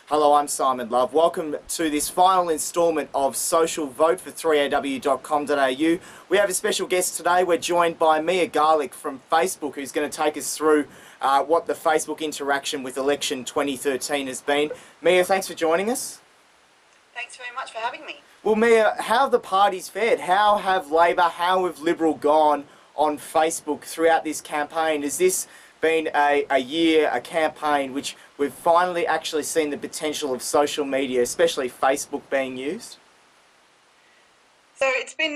Hello, I'm Simon Love. Welcome to this final instalment of Social Vote for 3aw.com.au. We have a special guest today. We're joined by Mia Garlick from Facebook, who's going to take us through what the Facebook interaction with election 2013 has been. Mia, thanks for joining us. Thanks very much for having me. Well, Mia, how have the parties fared? How have Labor, how have Liberal gone on Facebook throughout this campaign? Has this been a campaign which we've finally actually seen the potential of social media, especially Facebook, being used? So it's been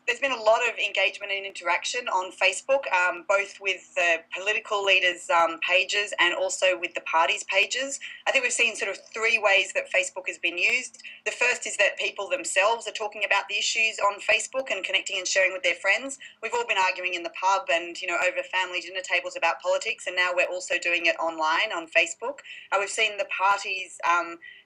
there's been a lot of engagement and interaction on Facebook, both with the political leaders' pages and also with the parties' pages. I think we've seen sort of three ways that Facebook has been used. The first is that people themselves are talking about the issues on Facebook and connecting and sharing with their friends. We've all been arguing in the pub and over family dinner tables about politics, and now we're also doing it online on Facebook. We've seen the parties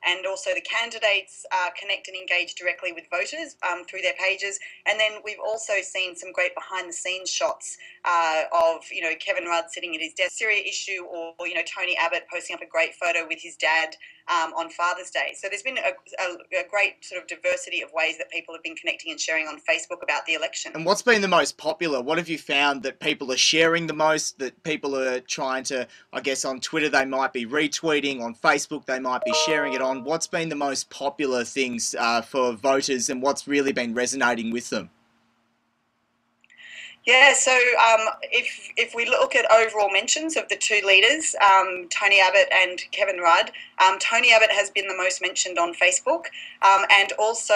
and also the candidates connect and engage directly with voters through their pages. And then we've also seen some great behind-the-scenes shots of Kevin Rudd sitting at his desk, Syria issue, or Tony Abbott posting up a great photo with his dad on Father's Day. So there's been a great sort of diversity of ways that people have been connecting and sharing on Facebook about the election. And what's been the most popular? What have you found that people are sharing the most, that people are trying to, I guess on Twitter they might be retweeting, on Facebook they might be sharing it on? What's been the most popular things for voters, and what's really been resonating with them? Yeah, so if we look at overall mentions of the two leaders, Tony Abbott and Kevin Rudd, Tony Abbott has been the most mentioned on Facebook. And also,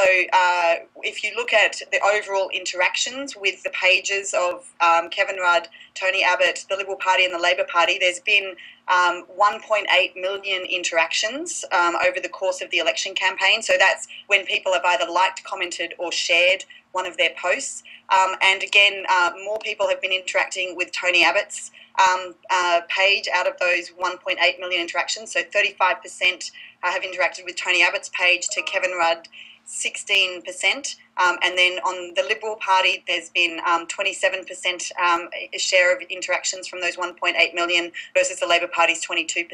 if you look at the overall interactions with the pages of Kevin Rudd, Tony Abbott, the Liberal Party and the Labor Party, there's been 1.8 million interactions over the course of the election campaign. So that's when people have either liked, commented or shared one of their posts. And again, more people have been interacting with Tony Abbott's page out of those 1.8 million interactions. So 35% have interacted with Tony Abbott's page, to Kevin Rudd 16%. And then on the Liberal Party, there's been 27% share of interactions from those 1.8 million versus the Labor Party's 22%.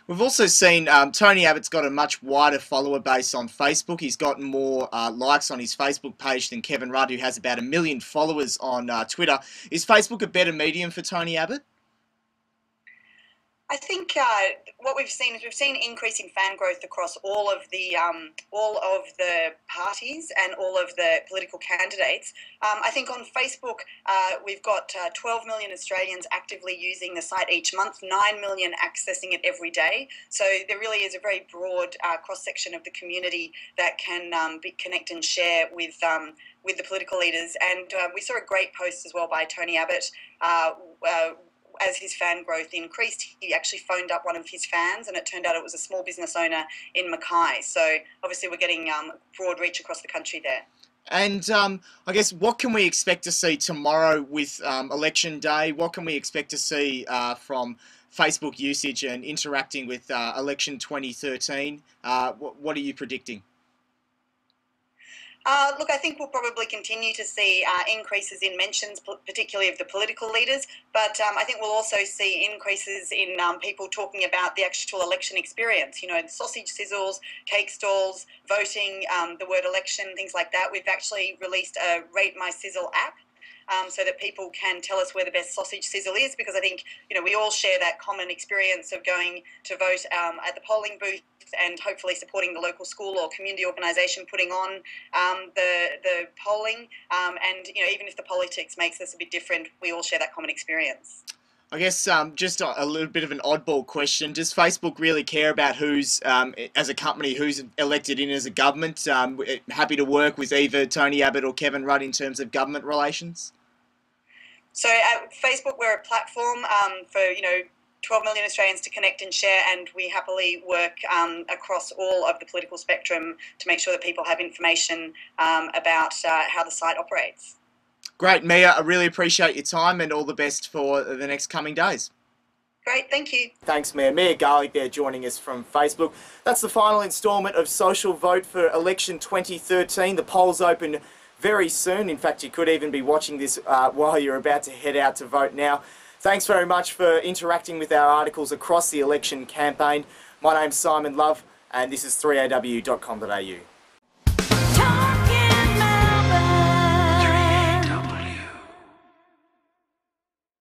We've also seen Tony Abbott's got a much wider follower base on Facebook. He's got more likes on his Facebook page than Kevin Rudd, who has about 1 million followers on Twitter. Is Facebook a better medium for Tony Abbott? I think what we've seen is increasing fan growth across all of the parties and all of the political candidates. I think on Facebook we've got 12 million Australians actively using the site each month, 9 million accessing it every day. So there really is a very broad cross-section of the community that can connect and share with the political leaders. And we saw a great post as well by Tony Abbott. As his fan growth increased, he actually phoned up one of his fans, and it turned out it was a small business owner in Mackay. So obviously we're getting broad reach across the country there. And I guess, what can we expect to see tomorrow with Election Day? What can we expect to see from Facebook usage and interacting with election 2013? What are you predicting? Look, I think we'll probably continue to see increases in mentions, particularly of the political leaders, but I think we'll also see increases in people talking about the actual election experience, the sausage sizzles, cake stalls, voting, the word election, things like that. We've actually released a Rate My Sizzle app, so that people can tell us where the best sausage sizzle is, because I think we all share that common experience of going to vote at the polling booth and hopefully supporting the local school or community organisation putting on the polling, and even if the politics makes us a bit different, we all share that common experience. I guess just a little bit of an oddball question. Does Facebook really care about who's, as a company, who's elected in as a government? Happy to work with either Tony Abbott or Kevin Rudd in terms of government relations? So at Facebook, we're a platform for 12 million Australians to connect and share, and we happily work across all of the political spectrum to make sure that people have information about how the site operates. Great, Mia. I really appreciate your time, and all the best for the next coming days. Great, thank you. Thanks, Mia. Mia Garlick there joining us from Facebook. That's the final instalment of Social Vote for election 2013. The polls open very soon. In fact, you could even be watching this while you're about to head out to vote now. Thanks very much for interacting with our articles across the election campaign. My name's Simon Love. and this is 3aw.com.au.